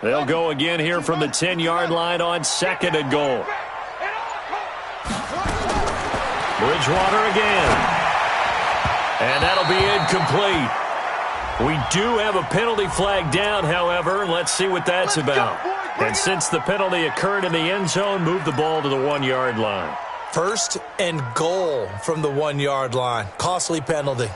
They'll go again here from the 10-yard line on 2nd and goal. Bridgewater again. And that'll be incomplete. We do have a penalty flag down, however. Let's see what that's about. And since the penalty occurred in the end zone, move the ball to the 1-yard line. 1st and goal from the 1-yard line. Costly penalty.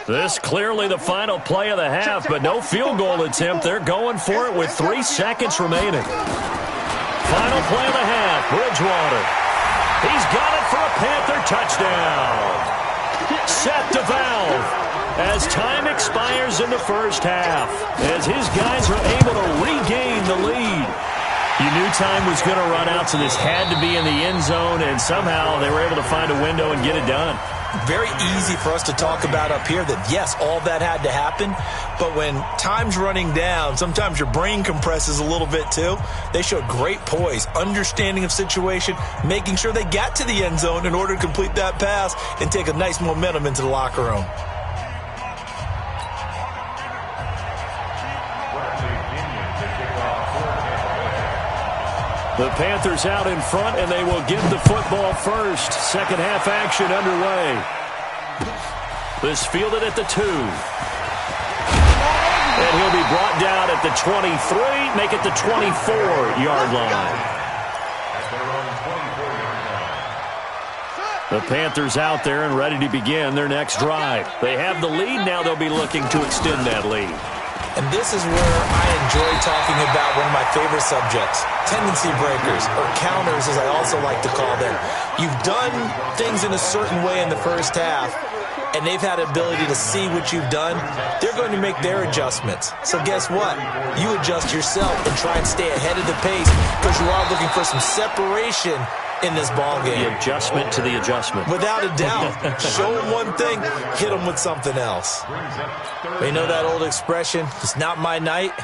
This clearly the final play of the half, but no field goal attempt. They're going for it with 3 seconds remaining. Final play of the half, Bridgewater. He's got it for a Panther touchdown. Set to valve as time expires in the first half, as his guys are able to regain the lead. You knew time was going to run out, so this had to be in the end zone, and somehow they were able to find a window and get it done. Very easy for us to talk about up here that, yes, all that had to happen, but when time's running down, sometimes your brain compresses a little bit too. They showed great poise, understanding of situation, making sure they got to the end zone in order to complete that pass and take a nice momentum into the locker room. The Panthers out in front, and they will get the football first. Second half action underway. This fielded at the 2. And he'll be brought down at the 23, make it the 24-yard line. The Panthers out there and ready to begin their next drive. They have the lead. Now they'll be looking to extend that lead. And this is where I enjoy talking about one of my favorite subjects, tendency breakers, or counters as I also like to call them. You've done things in a certain way in the first half, and they've had the ability to see what you've done. They're going to make their adjustments. So guess what? You adjust yourself and try and stay ahead of the pace because you are looking for some separation in this ball game. The adjustment to the adjustment. Without a doubt. Show them one thing, hit them with something else. You know that old expression, it's not my night?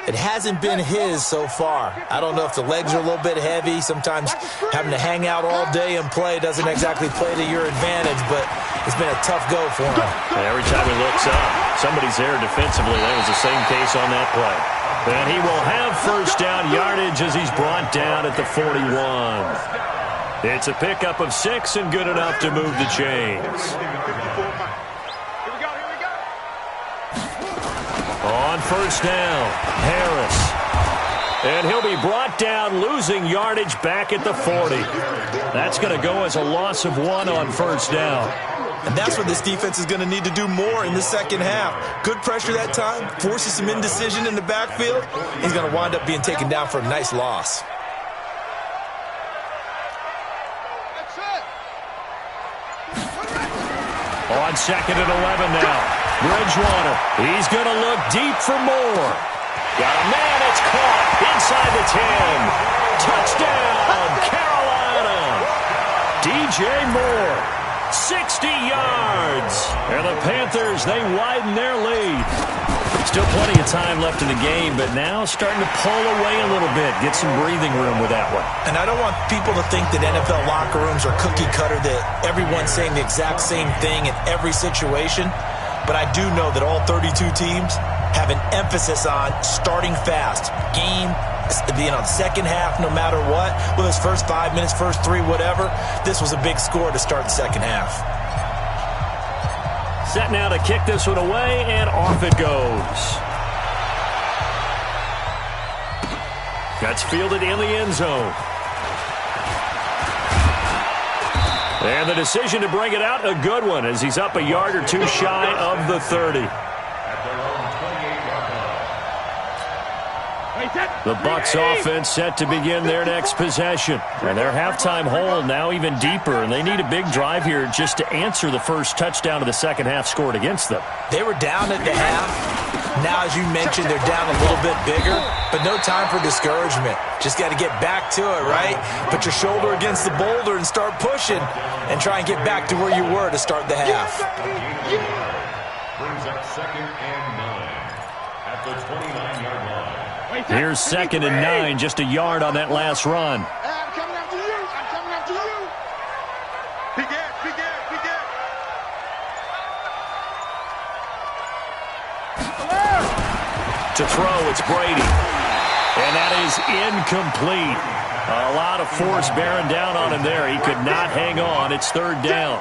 It hasn't been his so far. I don't know if the legs are a little bit heavy. Sometimes having to hang out all day and play doesn't exactly play to your advantage, but it's been a tough go for him. Every time he looks up, somebody's there defensively. That was the same case on that play. And he will have first down yardage as he's brought down at the 41. It's a pickup of 6 and good enough to move the chains. On first down, Harris. And he'll be brought down, losing yardage back at the 40. That's going to go as a loss of 1 on first down. And that's what this defense is going to need to do more in the second half. Good pressure that time, forces some indecision in the backfield. He's going to wind up being taken down for a nice loss. On 2nd and 11 now. Bridgewater, he's going to look deep for more. Got a man, it's caught inside the 10. Touchdown, Carolina. DJ Moore. 60 yards. And the Panthers, they widen their lead. Still plenty of time left in the game, but now starting to pull away a little bit. Get some breathing room with that one. And I don't want people to think that NFL locker rooms are cookie cutter, that everyone's saying the exact same thing in every situation. But I do know that all 32 teams have an emphasis on starting fast. Game, second half, no matter what. Whether it's first 5 minutes, first 3, whatever. This was a big score to start the second half. Set now to kick this one away, and off it goes. That's fielded in the end zone. And the decision to bring it out, a good one, as he's up a yard or 2 shy of the 30. The Bucs offense set to begin their next possession. And their halftime hole now even deeper, and they need a big drive here just to answer the first touchdown of the second half scored against them. They were down at the half. Now, as you mentioned, they're down a little bit bigger, but no time for discouragement. Just got to get back to it, right? Put your shoulder against the boulder and start pushing and try and get back to where you were to start the half. Brings up 2nd and 9 at the 29-yard line. Here's 2nd and 9, just a yard on that last run. I'm coming after you. I'm coming after you. Big ass, big ass, big ass. To To throw, it's Brady. And that is incomplete. A lot of force bearing down on him there. He could not hang on. It's third down.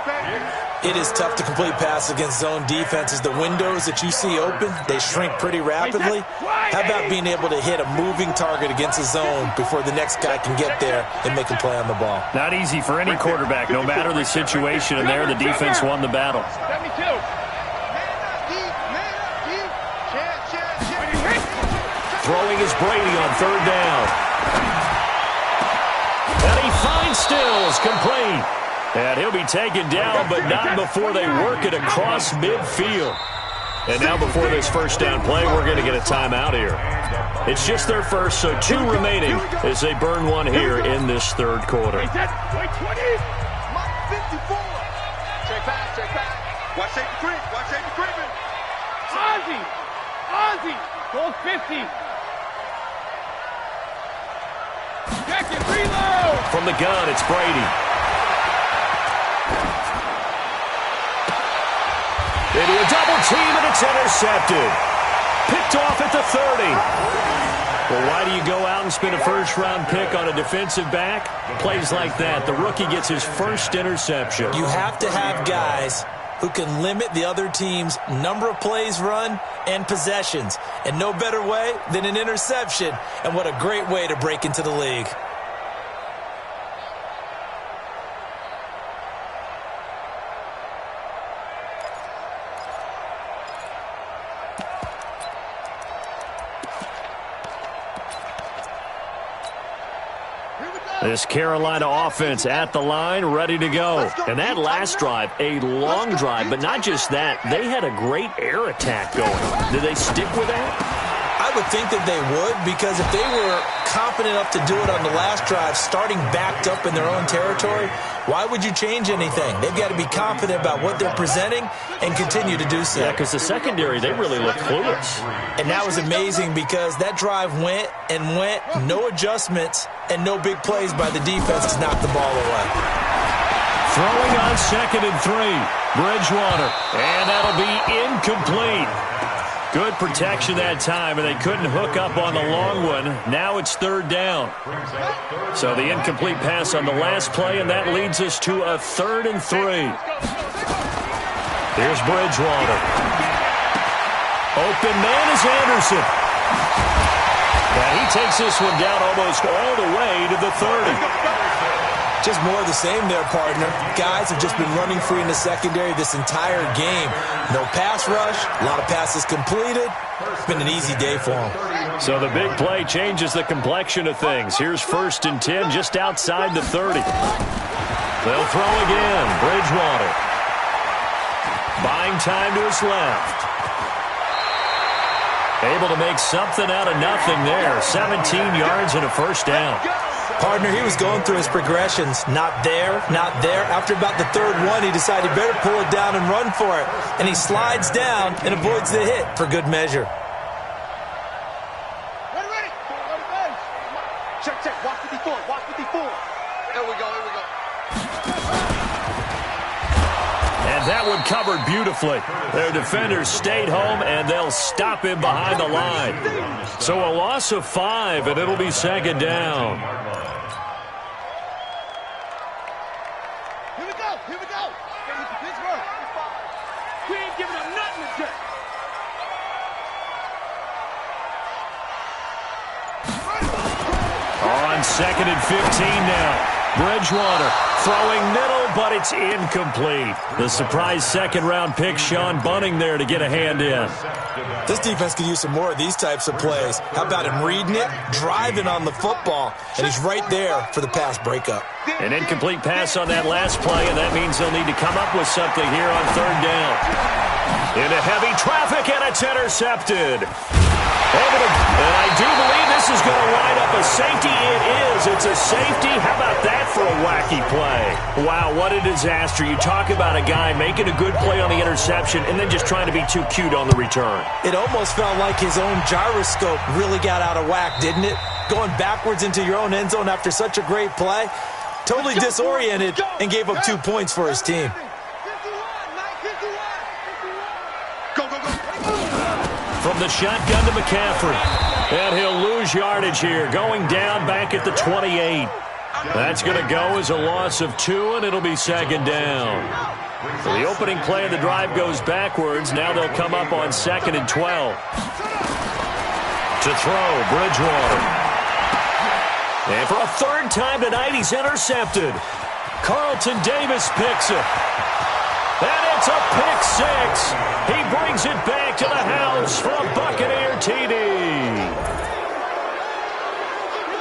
It is tough to complete passes against zone defenses. The windows that you see open, they shrink pretty rapidly. How about being able to hit a moving target against a zone before the next guy can get there and make a play on the ball? Not easy for any quarterback, no matter the situation. And there, the defense won the battle. Throwing is Brady on third down. And he finds Stills, complete. And he'll be taken down, but not before they work it across midfield. And now before this first down play, we're going to get a timeout here. It's just their first, so 2 remaining as they burn one here in this third quarter. Check back. Watch safety creep. Watch safety creeping. Ozzie, goes 50. Check it, reload. From the gun, it's Brady. They do a double team, and it's intercepted. Picked off at the 30. Well, why do you go out and spend a first-round pick on a defensive back? Plays like that. The rookie gets his first interception. You have to have guys who can limit the other team's number of plays run and possessions. And no better way than an interception. And what a great way to break into the league. This Carolina offense at the line, ready to go. And that last drive, a long drive, but not just that. They had a great air attack going. Did they stick with that? I would think that they would, because if they were confident enough to do it on the last drive, starting backed up in their own territory, why would you change anything? They've got to be confident about what they're presenting and continue to do so. Yeah, because the secondary, they really looked clueless. And that was amazing because that drive went and went, no adjustments, and no big plays by the defense to knock the ball away. Throwing on 2nd and 3. Bridgewater. And that'll be incomplete. Good protection that time, and they couldn't hook up on the long one. Now it's third down. So the incomplete pass on the last play, and that leads us to a 3rd and 3. Here's Bridgewater. Open man is Anderson. And he takes this one down almost all the way to the 30. Just more of the same there, partner. Guys have just been running free in the secondary this entire game. No pass rush, a lot of passes completed. It's been an easy day for them. So the big play changes the complexion of things. Here's 1st and 10 just outside the 30. They'll throw again. Bridgewater. Buying time to his left. Able to make something out of nothing there. 17 yards and a first down. Partner, he was going through his progressions. Not there, not there. After about the 3rd one, he decided he better pull it down and run for it. And he slides down and avoids the hit for good measure. Ready. Check. Watch 54. There we go. And that one covered beautifully. Their defenders stayed home, and they'll stop him behind the line. So a loss of 5, and it'll be 2nd down. Here we go. Pittsburgh. We ain't giving up nothing today. On 2nd and 15 now. Bridgewater throwing middle, but it's incomplete. The surprise 2nd-round pick, Sean Bunting, there to get a hand in. This defense could use some more of these types of plays. How about him reading it, driving on the football, and he's right there for the pass breakup. An incomplete pass on that last play, and that means they'll need to come up with something here on 3rd down. Into heavy traffic, and it's intercepted. And I do believe this is going to wind up a safety. It is. It's a safety. How about that for a wacky play? Wow, what a disaster. You talk about a guy making a good play on the interception and then just trying to be too cute on the return. It almost felt like his own gyroscope really got out of whack, didn't it? Going backwards into your own end zone after such a great play. Totally disoriented and gave up 2 points for his team. from the shotgun to McCaffrey. And he'll lose yardage here, going down back at the 28. That's going to go as a loss of 2, and it'll be second down. So the opening play of the drive goes backwards. Now they'll come up on 2nd and 12. To throw, Bridgewater. And for a third time tonight, he's intercepted. Carlton Davis picks it. And it's a pick 6. He brings it back to the house for a Buccaneer TD.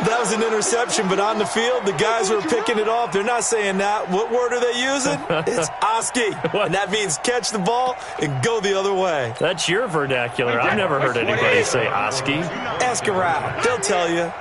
That was an interception, but on the field, the guys who are picking it off, they're not saying that. What word are they using? It's Oski. And that means catch the ball and go the other way. That's your vernacular. I've never heard anybody say Oski. Ask around. They'll tell you.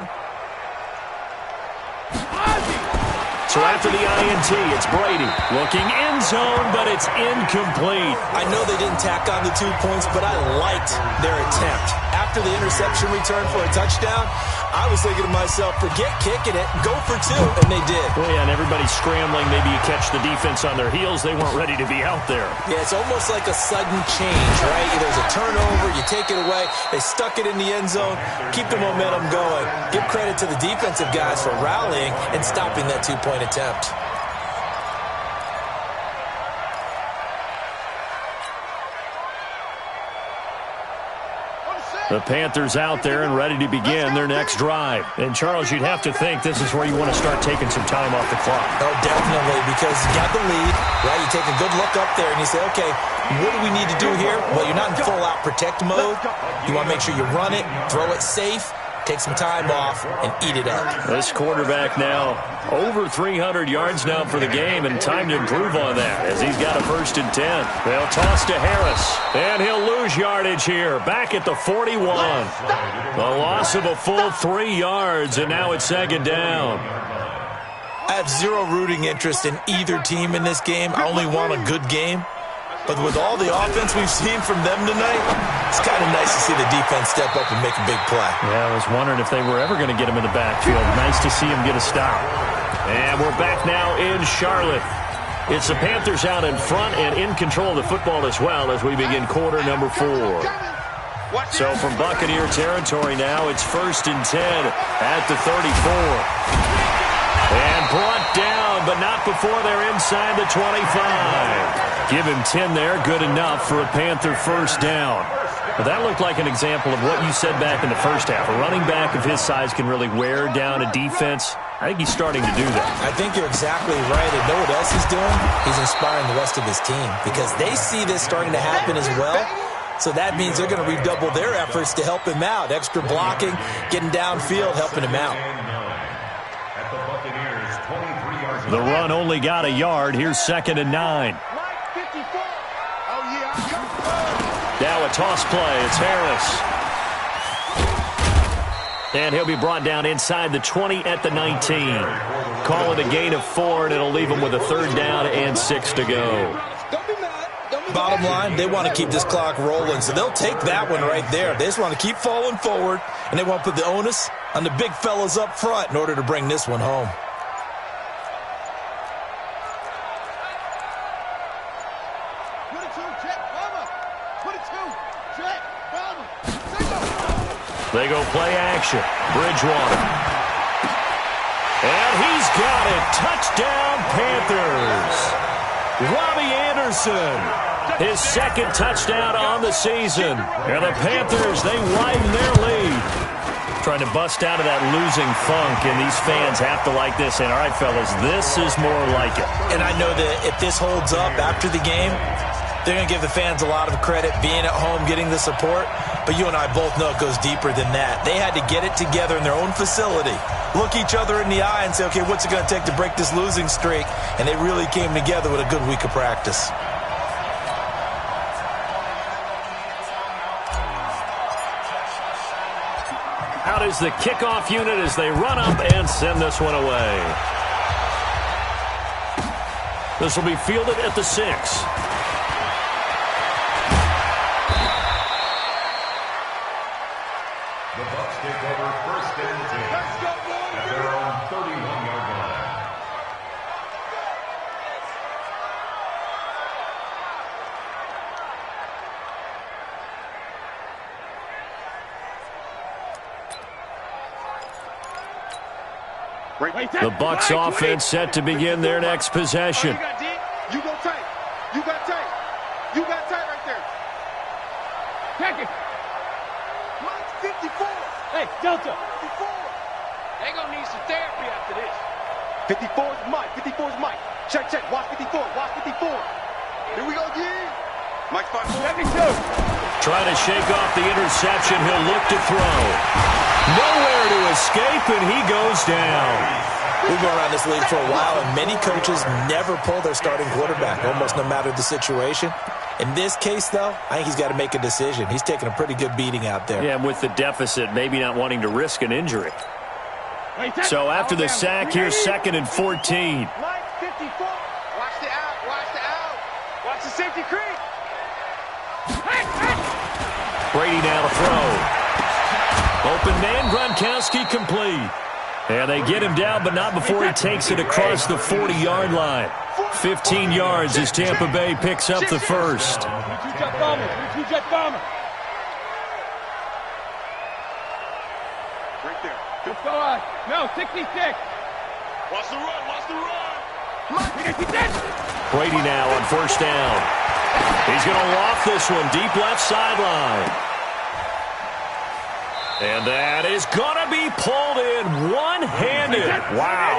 So after the INT, it's Brady looking end zone, but it's incomplete. I know they didn't tack on the 2 points, but I liked their attempt. After the interception return for a touchdown, I was thinking to myself, forget kicking it, go for 2, and they did. Well, yeah, and everybody's scrambling. Maybe you catch the defense on their heels. They weren't ready to be out there. Yeah, it's almost like a sudden change, right? There's a turnover, you take it away. They stuck it in the end zone. Keep the momentum going. Give credit to the defensive guys for rallying and stopping that 2-point attempt. The Panthers out there and ready to begin their next drive. And, Charles, you'd have to think this is where you want to start taking some time off the clock. Oh, definitely, because you got the lead, right? You take a good look up there and you say, okay, what do we need to do here? Well, you're not in full-out protect mode. You want to make sure you run it, throw it safe, take some time off, and eat it up. This quarterback now over 300 yards now for the game, and time to improve on that as he's got a 1st and 10. They'll toss to Harris, and he'll lose yardage here, back at the 41. A loss of a full 3 yards, and now it's 2nd down. I have zero rooting interest in either team in this game. I only want a good game. But with all the offense we've seen from them tonight, it's kind of nice to see the defense step up and make a big play. Yeah, I was wondering if they were ever going to get him in the backfield. Nice to see him get a stop. And we're back now in Charlotte. It's the Panthers out in front and in control of the football as well as we begin quarter number 4. So from Buccaneer territory now, it's 1st and 10 at the 34. And brought down, but not before they're inside the 25. Give him 10 there, good enough for a Panther 1st down. But that looked like an example of what you said back in the first half. A running back of his size can really wear down a defense. I think he's starting to do that. I think you're exactly right. And know what else he's doing? He's inspiring the rest of his team because they see this starting to happen as well. So that means they're going to redouble their efforts to help him out. Extra blocking, getting downfield, helping him out. The run only got a yard. Here's 2nd and 9. Now a toss play. It's Harris. And he'll be brought down inside the 20 at the 19. Call it a gain of 4, and it'll leave him with a 3rd down and 6 to go. Bottom line, they want to keep this clock rolling, so they'll take that one right there. They just want to keep falling forward, and they want to put the onus on the big fellas up front in order to bring this one home. They go play action. Bridgewater. And he's got it. Touchdown, Panthers. Robbie Anderson. His 2nd touchdown on the season. And the Panthers, they widen their lead. Trying to bust out of that losing funk, and these fans have to like this. And, all right, fellas, this is more like it. And I know that if this holds up after the game, they're going to give the fans a lot of credit, being at home, getting the support. But you and I both know it goes deeper than that. They had to get it together in their own facility, look each other in the eye and say, okay, what's it going to take to break this losing streak? And they really came together with a good week of practice. Out is the kickoff unit as they run up and send this one away. This will be fielded at the 6. The Bucs take over 1st and 10 at their own 31-yard line. The Bucs offense set to begin their next possession. You go tight. You got tight. You got tight right there. Check it. Mike's 54. Hey, Delta. 54. They gonna need some therapy after this. 54 is Mike. 54 is Mike. Check, check. Watch 54. Watch 54. Here we go, G. Mike's 5. 72. Trying to shake off the interception. He'll look to throw. Nowhere to escape, and he goes down. We've been around this league for a while, and many coaches never pull their starting quarterback, almost no matter the situation. In this case, though, I think he's got to make a decision. He's taking a pretty good beating out there. Yeah, and with the deficit, maybe not wanting to risk an injury. So after the sack, here's 2nd and 14. Mike 54. Watch the out. Watch the out. Watch the safety creep. Brady now to throw. Open man, Gronkowski complete. And they get him down, but not before he takes it across the 40-yard line. 15 yards as Tampa Bay picks up the first. Two-jet bomber. Two-jet bomber. Right there. Let's go on. No, 66. Watch the run. Watch the run. Brady now on first down. He's going to loft this one deep left sideline. And that is going to be pulled in one-handed. Wow.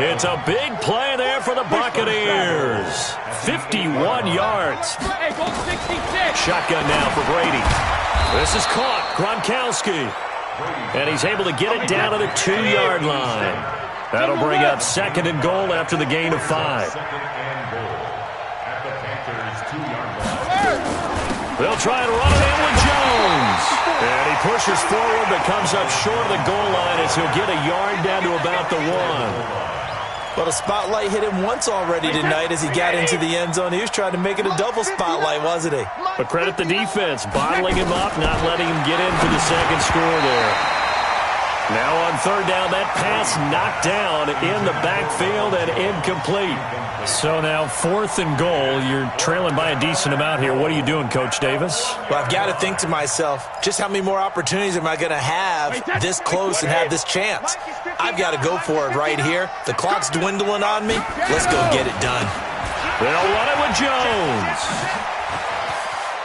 It's a big play there for the Buccaneers. 51 yards. Hey, go 66. Shotgun now for Brady. This is caught. Gronkowski. And he's able to get it down to the 2-yard line. That'll bring up 2nd and goal after the gain of 5. They'll try and run it in with Jones. And he pushes forward but comes up short of the goal line as he'll get a yard down to about the 1. Well, the spotlight hit him once already tonight as he got into the end zone. He was trying to make it a double spotlight, wasn't he? But credit the defense, bottling him up, not letting him get in for the second score there. Now on 3rd down, that pass knocked down in the backfield and incomplete. So now 4th and goal. You're trailing by a decent amount here. What are you doing, Coach Davis? Well, I've got to think to myself, just how many more opportunities am I going to have this close and have this chance? I've got to go for it right here. The clock's dwindling on me. Let's go get it done. They'll run it with Jones.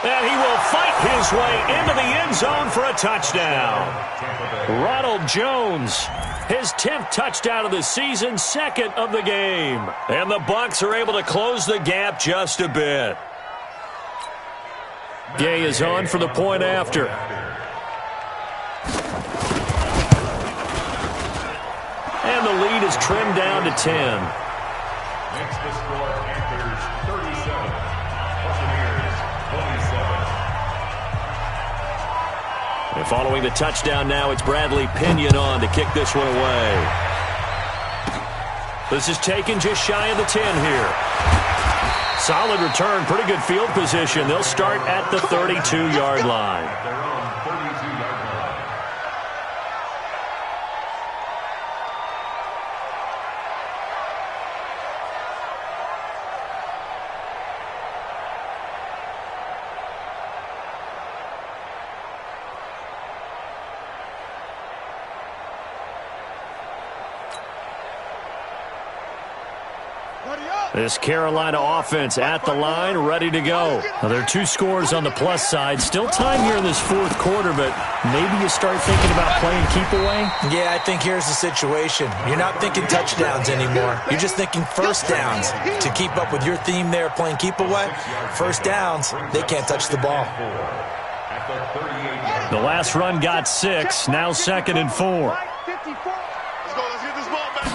And he will fight his way into the end zone for a touchdown. Ronald Jones, his 10th touchdown of the season, 2nd of the game. And the Bucs are able to close the gap just a bit. Gay is on for the point after. And the lead is trimmed down to 10. Makes the score Panthers 37, Buccaneers 27. And following the touchdown now, it's Bradley Pinion on to kick this one away. This is taken just shy of the 10 here. Solid return, pretty good field position. They'll start at the 32-yard line. Their own 32-yard line. This Carolina offense at the line, ready to go. Now, there are 2 scores on the plus side. Still time here in this 4th quarter, but maybe you start thinking about playing keep away? Yeah, I think here's the situation. You're not thinking touchdowns anymore. You're just thinking first downs. To keep up with your theme there, playing keep away, first downs, they can't touch the ball. The last run got 6, now 2nd and 4. Let's go. Let's get this ball back.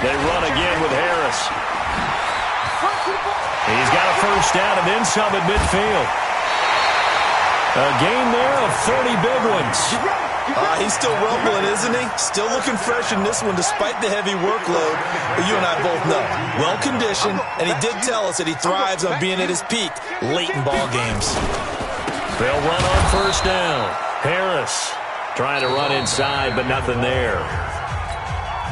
They run again with Harris. He's got a first down and then some at midfield. A gain there of 30 big ones. He's still rumbling, isn't he? Still looking fresh in this one despite the heavy workload. But you and I both know, well-conditioned, and he did tell us that he thrives on being at his peak late in ball games. They'll run on first down. Harris trying to run inside, but nothing there.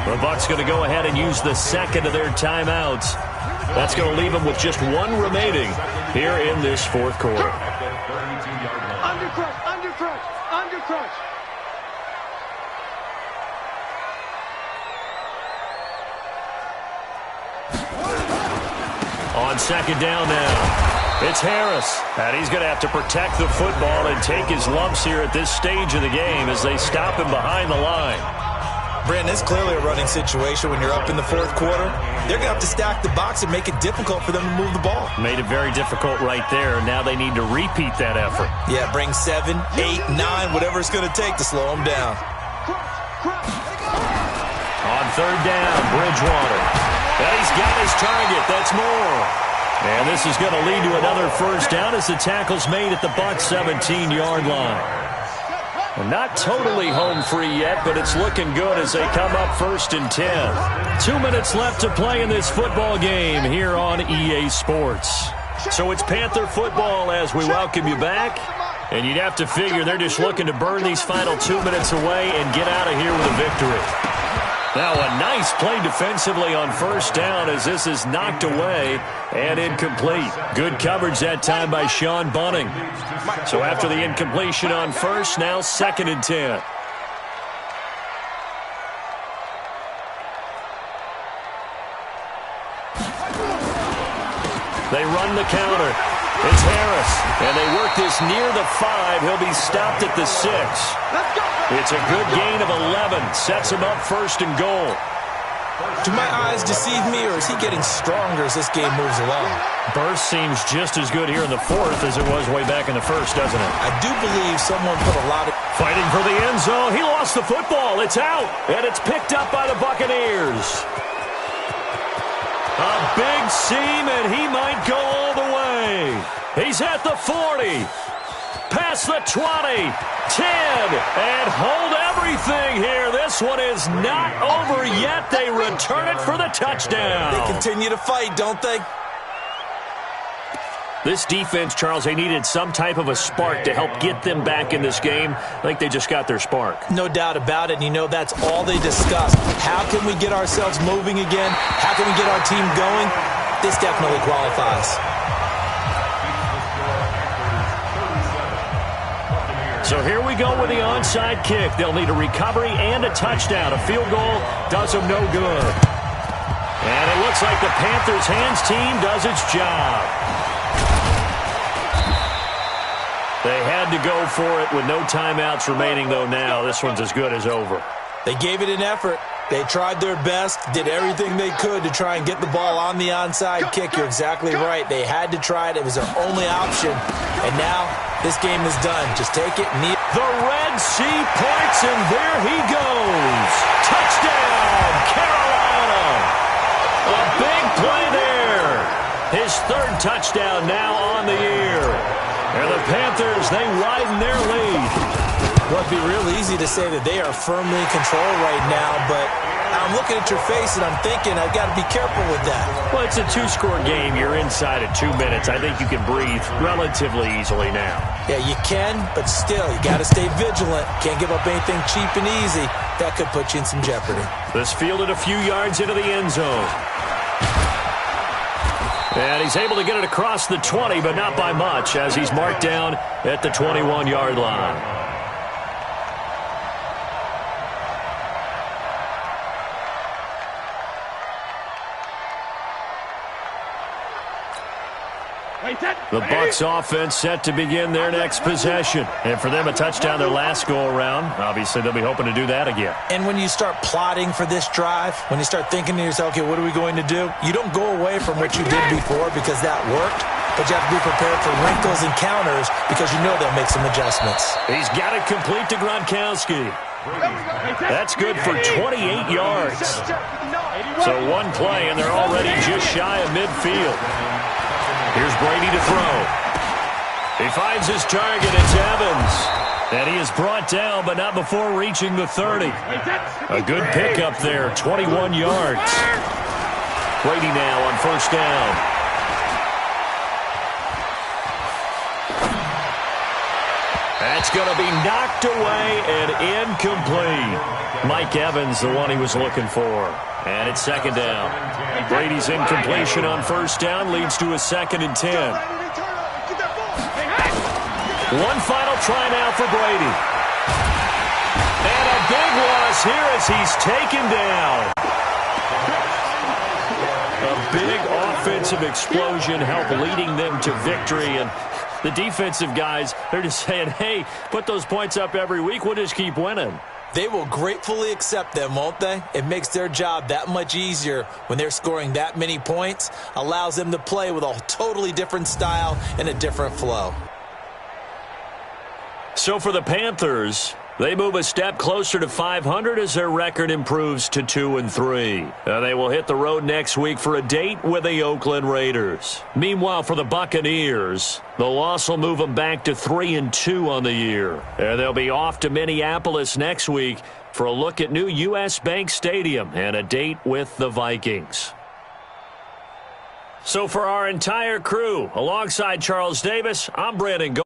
The Bucs going to go ahead and use the 2nd of their timeouts. That's going to leave them with just 1 remaining here in this 4th quarter. Undercrush, undercrush, undercrush. On second down now, it's Harris. And he's going to have to protect the football and take his lumps here at this stage of the game as they stop him behind the line. Brandon, it's clearly a running situation when you're up in the fourth quarter. They're going to have to stack the box and make it difficult for them to move the ball. Made it very difficult right there. Now they need to repeat that effort. Yeah, bring 7, 8, 9, whatever it's going to take to slow them down. On third down, Bridgewater. And he's got his target. That's more. And this is going to lead to another first down as the tackle's made at the Bucs 17-yard line. Well, not totally home free yet, but it's looking good as they come up 1st and 10. 2 minutes left to play in this football game here on EA Sports. So it's Panther football as we welcome you back. And you'd have to figure they're just looking to burn these final 2 minutes away and get out of here with a victory. Now a nice play defensively on first down as this is knocked away and incomplete. Good coverage that time by Sean Bunning. So after the incompletion on first, now 2nd and 10. They run the counter. It's Harris, and they work this near the 5. He'll be stopped at the 6. It's a good gain of 11. Sets him up 1st and goal. Do my eyes deceive me, or is he getting stronger as this game moves along? Burst seems just as good here in the 4th as it was way back in the 1st, doesn't it? I do believe someone put a lot of... Fighting for the end zone. He lost the football. It's out, and it's picked up by the Buccaneers. A big seam, and he might go all the way. He's at the 40. Past the 20, 10, and hold everything here. This one is not over yet. They return it for the touchdown. They continue to fight, don't they? This defense, Charles, they needed some type of a spark to help get them back in this game. I think they just got their spark. No doubt about it, and you know that's all they discussed. How can we get ourselves moving again? How can we get our team going? This definitely qualifies. So here we go with the onside kick. They'll need a recovery and a touchdown. A field goal does them no good. And it looks like the Panthers' hands team does its job. They had to go for it with no timeouts remaining, though, now. This one's as good as over. They gave it an effort. They tried their best, did everything they could to try and get the ball on the onside kick. You're exactly right. They had to try it. It was their only option. And now this game is done. Just take it. The Red Sea points, and there he goes. Touchdown, Carolina. A big play there. His 3rd touchdown now on the year. And the Panthers, they widen their lead. Well, it'd be real easy to say that they are firmly in control right now, but I'm looking at your face and I'm thinking I've got to be careful with that. Well, it's a 2-score game. You're inside at 2 minutes. I think you can breathe relatively easily now. Yeah, you can, but still, you got to stay vigilant. Can't give up anything cheap and easy. That could put you in some jeopardy. This fielded a few yards into the end zone. And he's able to get it across the 20, but not by much, as he's marked down at the 21-yard line. The Bucs offense set to begin their next possession. And for them, a touchdown their last go-around. Obviously, they'll be hoping to do that again. And when you start plotting for this drive, when you start thinking to yourself, okay, what are we going to do? You don't go away from what you did before because that worked. But you have to be prepared for wrinkles and counters because you know they'll make some adjustments. He's got it complete to Gronkowski. That's good for 28 yards. So one play, and they're already just shy of midfield. Here's Brady to throw. He finds his target. It's Evans. And he is brought down, but not before reaching the 30. A good pickup there, 21 yards. Brady now on first down. That's going to be knocked away and incomplete. Mike Evans, the one he was looking for. And it's second down. Brady's incompletion on first down leads to a 2nd and 10. One final try now for Brady. And a big loss here as he's taken down. A big offensive explosion help leading them to victory. And the defensive guys, they're just saying, hey, put those points up every week. We'll just keep winning. They will gratefully accept them, won't they? It makes their job that much easier when they're scoring that many points. Allows them to play with a totally different style and a different flow. So for the Panthers, they move a step closer to 500 as their record improves to 2-3. They will hit the road next week for a date with the Oakland Raiders. Meanwhile, for the Buccaneers, the loss will move them back to 3-2 on the year. They'll be off to Minneapolis next week for a look at new U.S. Bank Stadium and a date with the Vikings. So for our entire crew, alongside Charles Davis, I'm Brandon Gold.